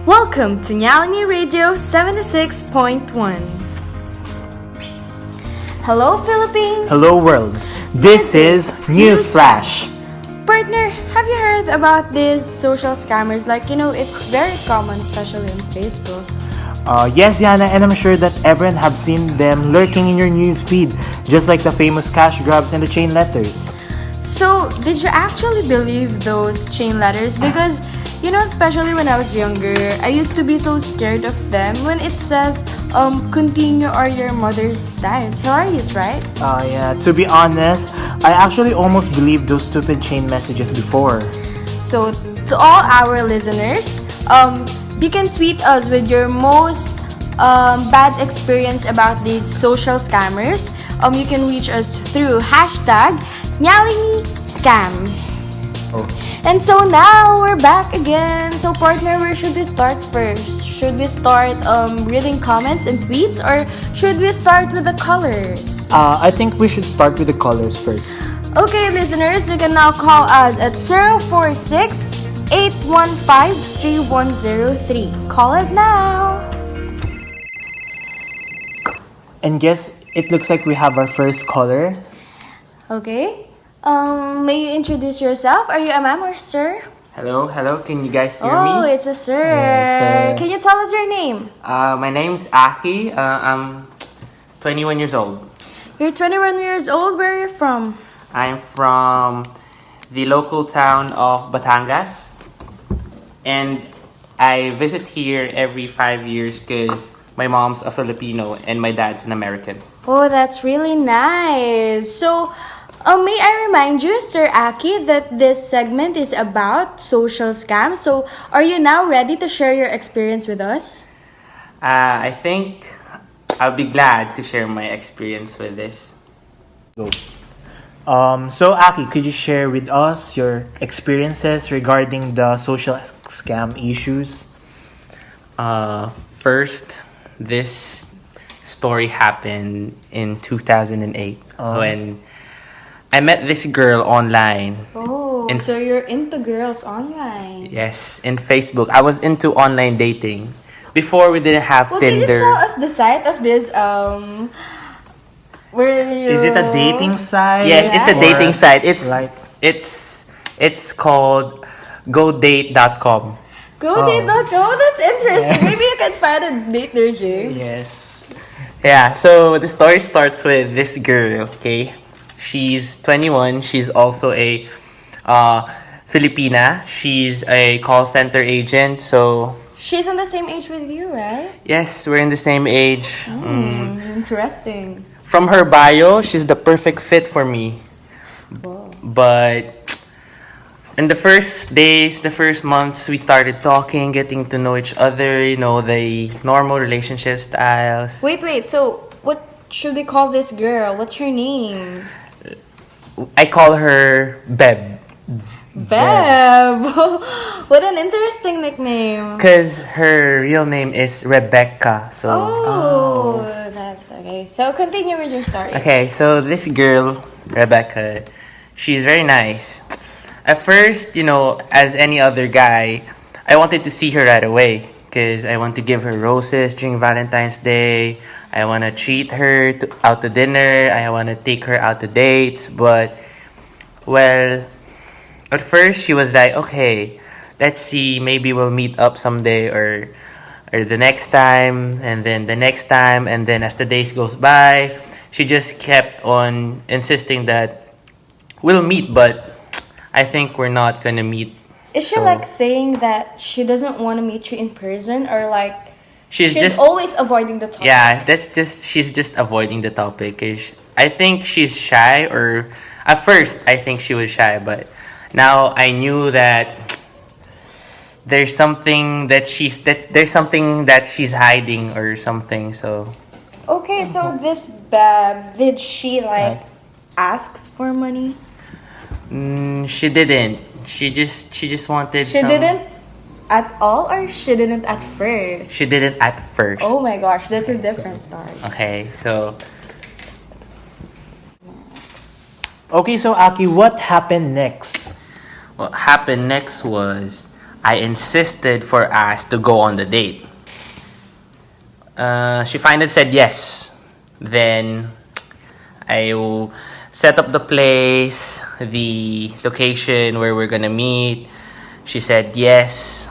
Welcome to Nyalini Radio 76.1. Hello Philippines! Hello world, this is News Flash. Partner, have you heard about these social scammers? It's very common, especially on Facebook. Yes, Yana, and I'm sure that everyone have seen them lurking in your news feed, just like the famous cash grabs and the chain letters. So, did you actually believe those chain letters? Because, especially when I was younger, I used to be so scared of them when it says, continue or your mother dies. Hilarious, right? Yeah, to be honest, I actually almost believed those stupid chain messages before. So, to all our listeners, you can tweet us with your most bad experience about these social scammers. You can reach us through hashtag #NyaliniScam. Oh. And so now we're back again. So partner, where should we start first? Should we start reading comments and tweets, or should we start with the colors? I think we should start with the colors first. Okay, listeners, you can now call us at 046-815-3103. Call us now. And guess it looks like we have our first caller. Okay. May you introduce yourself? Are you a ma'am or sir? Hello, can you guys hear Oh, me? it's a sir. Yes, sir. Can you tell us your name? My name's Aki. I'm 21 years old. You're 21 years old. Where are you from? I'm from the local town of Batangas. And I visit here every 5 years because my mom's a Filipino and my dad's an American. Oh, that's really nice. So, may I remind you, Sir Aki, that this segment is about social scams. So, are you now ready to share your experience with us? I think I'll be glad to share my experience with this. Go. So Aki, could you share with us your experiences regarding the social scam issues? First, this story happened in 2008 when I met this girl online. Oh, so you're into girls online. Yes, in Facebook. I was into online dating. Before we didn't have Well, Tinder. can you tell us the site of this, where you... Is it a dating site? Yes, it's a Or dating site. It's like it's called GoDate.com. GoDate.com? That's interesting. Maybe you can find a date there, James. yes. Yeah, so the story starts with this girl, okay? She's 21. She's also a Filipina. She's a call center agent. So, She's on the same age with you, right? yes, we're in the same age. Interesting. From her bio, she's the perfect fit for me. Wow. But in the first days, the first months, we started talking, getting to know each other, the normal relationship styles. Wait. So, what should we call this girl? What's her name? I call her Beb. Beb. What an interesting nickname. Because her real name is Rebecca. So, Oh, that's okay. So, continue with your story. okay, so this girl, Rebecca, she's very nice. At first, as any other guy, I wanted to see her right away because I want to give her roses during Valentine's Day. I want to treat her out to dinner. I want to take her out to dates. But, well, at first she was like, okay, let's see, maybe we'll meet up someday or the next time, and then the next time, and then as the days goes by, she just kept on insisting that we'll meet, but I think we're not gonna meet. Is she So- saying that she doesn't want to meet you in person, or She's she's just always avoiding the topic? yeah, she's just avoiding the topic. I think she's shy, or at first I think she was shy, but now I knew that there's something that she's hiding or something. So Okay, so this Beb, did she asks for money? she didn't. She just wanted. She didn't at all, or she didn't at first? She didn't at first. Oh my gosh, that's a different story. Okay, so Okay, so Aki, what happened next? what happened next was I insisted for us to go on the date. She finally said yes. Then I set up the place, the location where we're gonna meet. She said yes.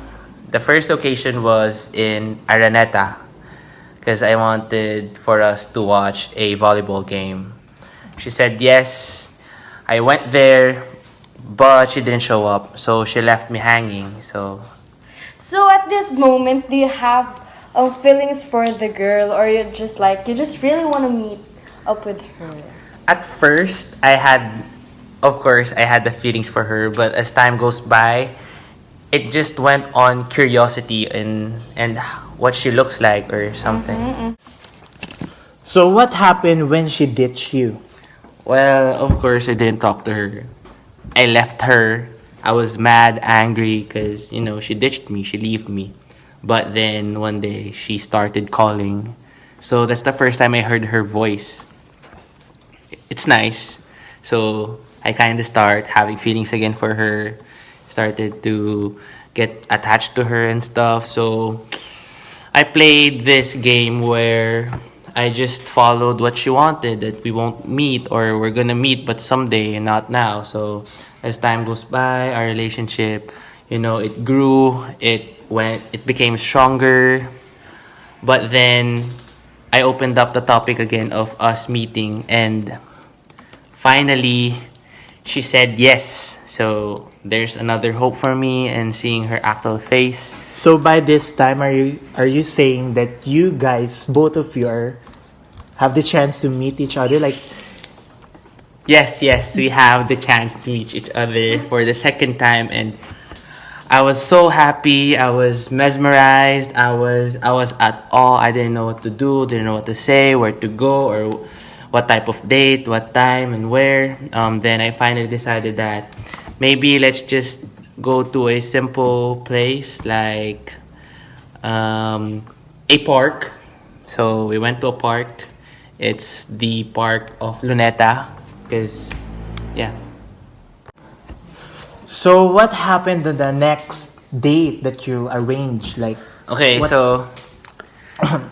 The first location was in Araneta because I wanted for us to watch a volleyball game. She said yes. I went there, but she didn't show up, so she left me hanging. So at this moment, do you have feelings for the girl, or you just really want to meet up with her? At first, of course, I had the feelings for her, but as time goes by, it just went on curiosity and what she looks like or something. So what happened when she ditched you? Well, of course, I didn't talk to her. I left her. I was mad, angry, because, she ditched me. She left me. But then one day, she started calling. So that's the first time I heard her voice. It's nice. So I kind of start having feelings again for her. Started to get attached to her and stuff. So I played this game where I just followed what she wanted, that we won't meet or we're gonna meet but someday and not now. So as time goes by, our relationship, it grew, it became stronger. But then I opened up the topic again of us meeting, and finally she said yes. So there's another hope for me and seeing her actual face. So by this time, are you saying that you guys, both of you, have the chance to meet each other? Like, Yes, we have the chance to meet each other for the second time, and I was so happy. I was mesmerized. I was at awe. I didn't know what to do. Didn't know what to say, where to go, or what type of date, what time, and where. Then I finally decided that maybe let's just go to a simple place like a park. So we went to a park. It's the park of Luneta, because so what happened to the next date that you arranged? Like, Okay, what- so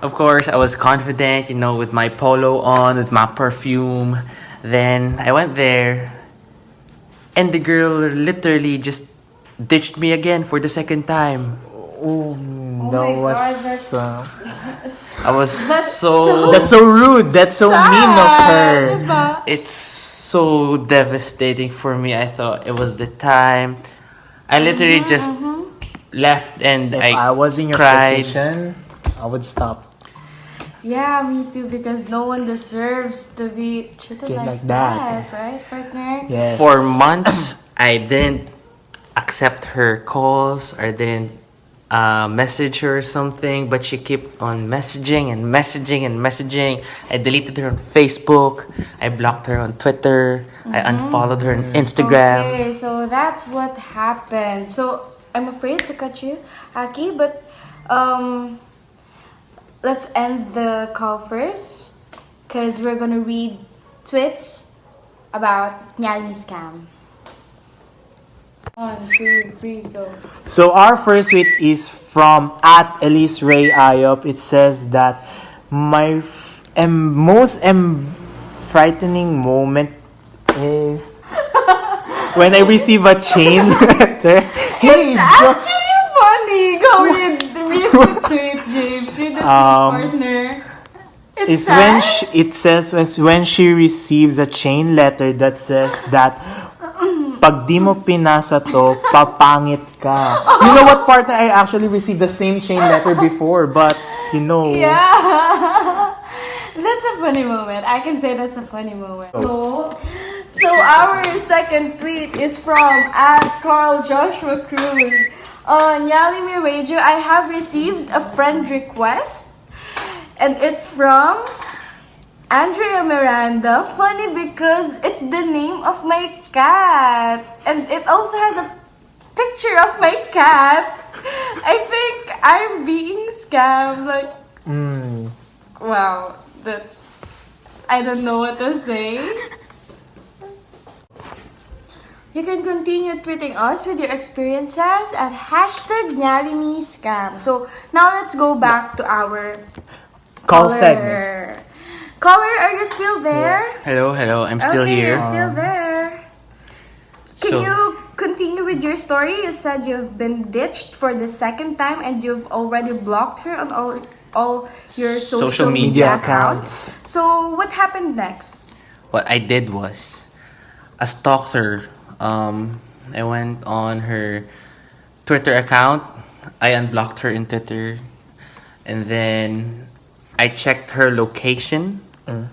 of course I was confident, with my polo on, with my perfume. Then I went there, and the girl literally just ditched me again for the second time. that was I was that's so rude. That's so mean of her. It's so devastating for me. I thought it was the time. I literally just left, and If I was in your cried. position, I would stop. Yeah, me too, because no one deserves to be treated Treated like like that. that, right, partner? Yes. For months, I didn't accept her calls or didn't message her or something, but she kept on messaging and messaging and messaging. I deleted her on Facebook. I blocked her on Twitter. I unfollowed her on Instagram. Okay, so that's what happened. So I'm afraid to cut you, Aki, but let's end the call first, because we're gonna read tweets about Nyalmi scam. 1, 2, 3, go. So our first tweet is from at Elise Ray Ayop. It says that my most frightening moment is when I receive a chain letter. Hey, Actually funny. Go read the tweet, James. Read the tweet, partner. is when it says when she receives a chain letter that says that pag di mo pinasa to, papangit ka. You know what, partner? I actually received the same chain letter before, but Yeah. That's a funny moment. I can say that's a funny moment. So our second tweet is from Carl Joshua Cruz. Nyalimi Radio, I have received a friend request, and it's from Andrea Miranda. Funny because it's the name of my cat, and it also has a picture of my cat. I think I'm being scammed. Like, wow, I don't know what to say. You can continue tweeting us with your experiences at #NyalimeScam. So now let's go back to our Call caller. segment. Caller, are you still there? Hello, hello. I'm still Okay, here. you're still there. Can So- you continue with your story? You said you've been ditched for the second time and you've already blocked her on all your social media media accounts. So what happened next? What I did was, I stalked her. I went on her Twitter account. I unblocked her in Twitter, and then I checked her location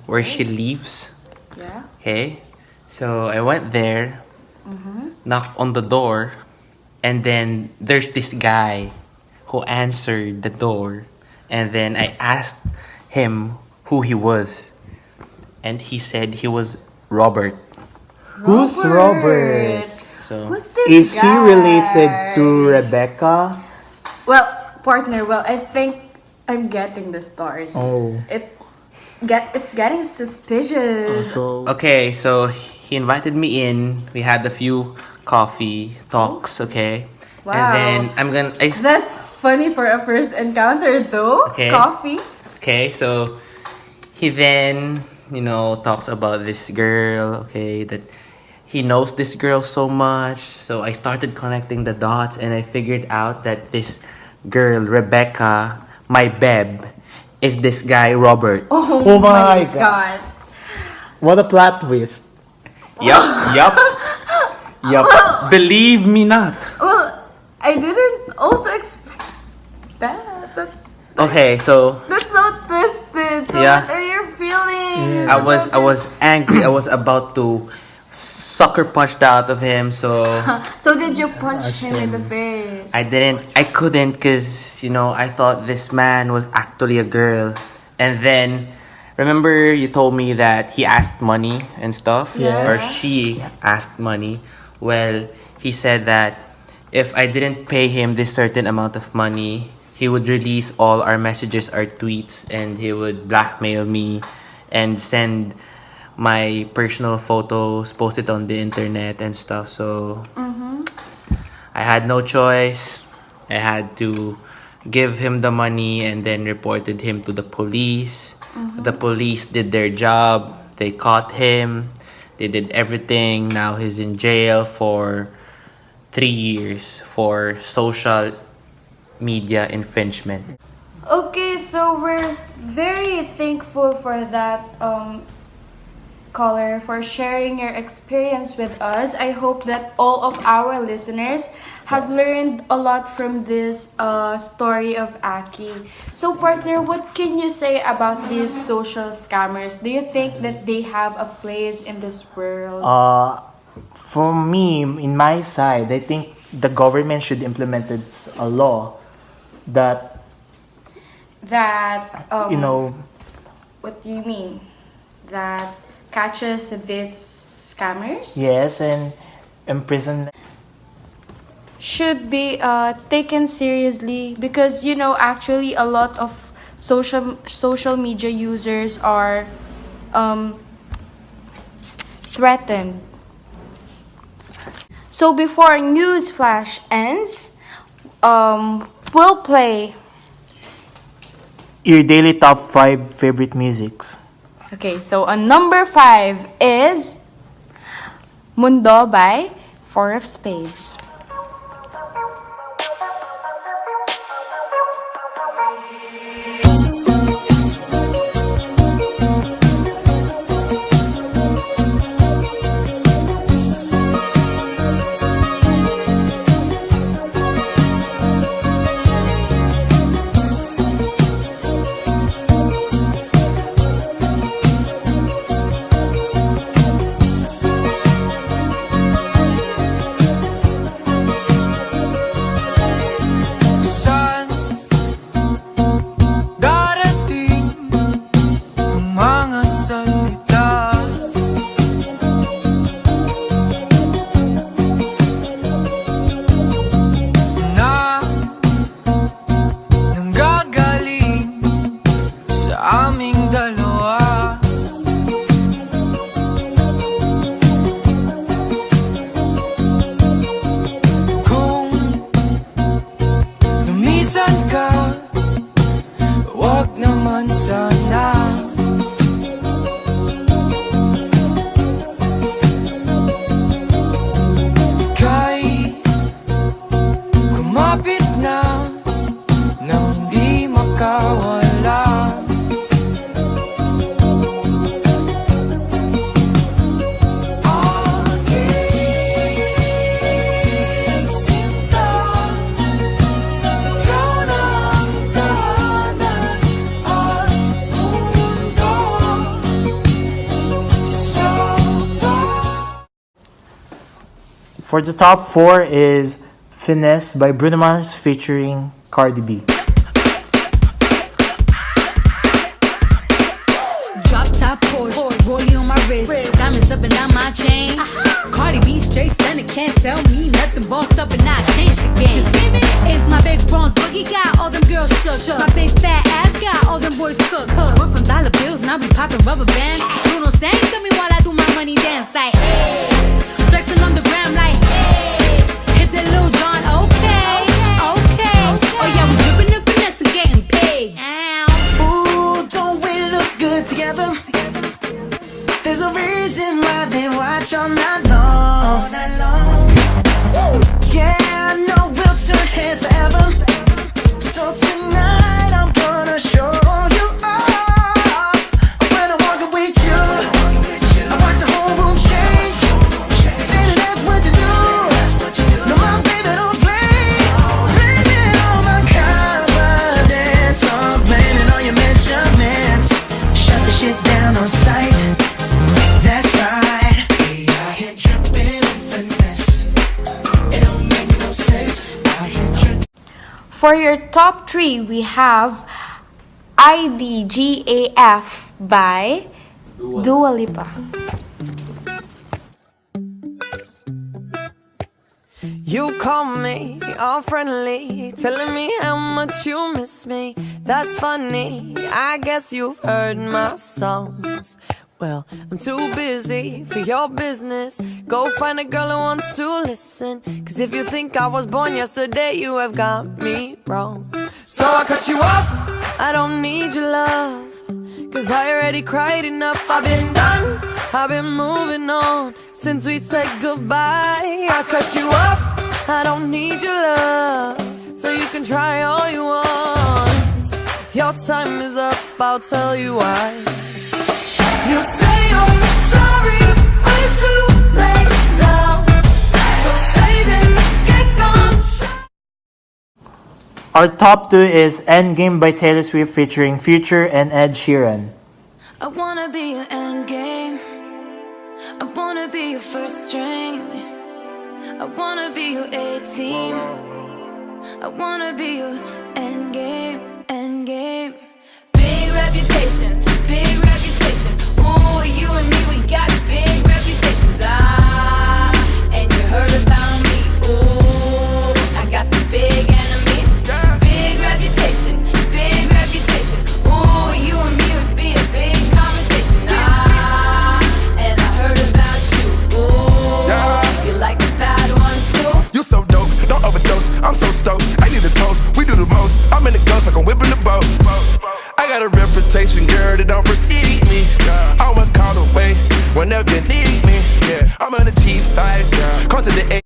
where she lives. Yeah. Okay, so I went there, knocked on the door, and then there's this guy who answered the door, and then I asked him who he was, and he said he was Robert. Who's Robert? So Who's this Is guy? he related to Rebecca? Well, partner, I think I'm getting the story. Oh. It's getting suspicious. So, okay, so he invited me in. We had a few coffee talks. Okay, Wow. and then I'm gonna. That's funny for a first encounter, though. Okay. Coffee. Okay, so he then, talks about this girl, okay, that he knows this girl so much. So I started connecting the dots and I figured out that this girl, Rebecca, my beb, is this guy, Robert. Oh my God. What a plot twist. Yup. Believe me not. Well, I didn't also expect that. That's Okay, so so twisted. So Yeah. what are your feelings? I was angry. I was about to sucker punched out of him. So So did you punch him in the face? I couldn't because, I thought this man was actually a girl. And then, remember you told me that he asked money and stuff? Yes. Or she asked money. Well, he said that if I didn't pay him this certain amount of money, he would release all our messages, our tweets, and he would blackmail me and send my personal photos, post it on the internet and stuff. So I had no choice. I had to give him the money and then reported him to the police. The police did their job. They caught him. They did everything. Now he's in jail for 3 years for social media infringement. Okay, so we're very thankful for that caller for sharing your experience with us. I hope that all of our listeners have learned a lot from this story of Aki. So partner, what can you say about these social scammers? Do you think that they have a place in this world? for me, in my side, I think the government should implement a law that, That what do you mean? That catches these scammers? yes, and imprisonment. Should be taken seriously because actually a lot of social media users are threatened. So before news flash ends, we'll play. Your daily top 5 favorite musics. Okay, so on number 5 is Mundo by Four of Spades. For the top 4 is Finesse by Bruno Mars featuring Cardi B. Drop top Porsche, rollie on my wrist, diamonds up and down my chain. Cardi B straight stunning, can't tell me nothing. Bossed up and I changed the game. It's my big bronze boogie, got all them girls shook. My big fat ass got all them boys cooked. We're from dollar bills and I be popping rubber bands. Bruno sang to me while I do my money dance like, hey. Flexing on the gram like, hey. Hit that Lil Jon, okay, okay. Oh yeah, we dripping and finesse and getting paid. Ooh, don't we look good together? There's a reason why they watch all night long. Yeah, I know we'll turn heads forever. So tonight I'm gonna show you off. When I walk with you, I watch the whole room change. Baby, that's what you do. No, my baby don't play. Blaming all my confidence, I'm blaming all your measurements. Shut the shit down on sight. That's right. We out here dripping in finesse. It don't make no sense. Out here dripping. For your top 3, we have IDGAF by Dua Lipa. You call me all friendly, telling me how much you miss me. That's funny, I guess you've heard my songs. Well, I'm too busy for your business. Go find a girl who wants to listen. Cause if you think I was born yesterday, you have got me wrong. So I cut you off, I don't need your love. Cause I already cried enough, I've been done, I've been moving on since we said goodbye. I cut you off, I don't need your love. So you can try all you want. Your time is up, I'll tell you why. You say I'm sorry, but it's too late now. So save it, get gone. Our top 2 is Endgame by Taylor Swift featuring Future and Ed Sheeran. I wanna be your end game. I wanna be your first string. I wanna be your A-team. I wanna be your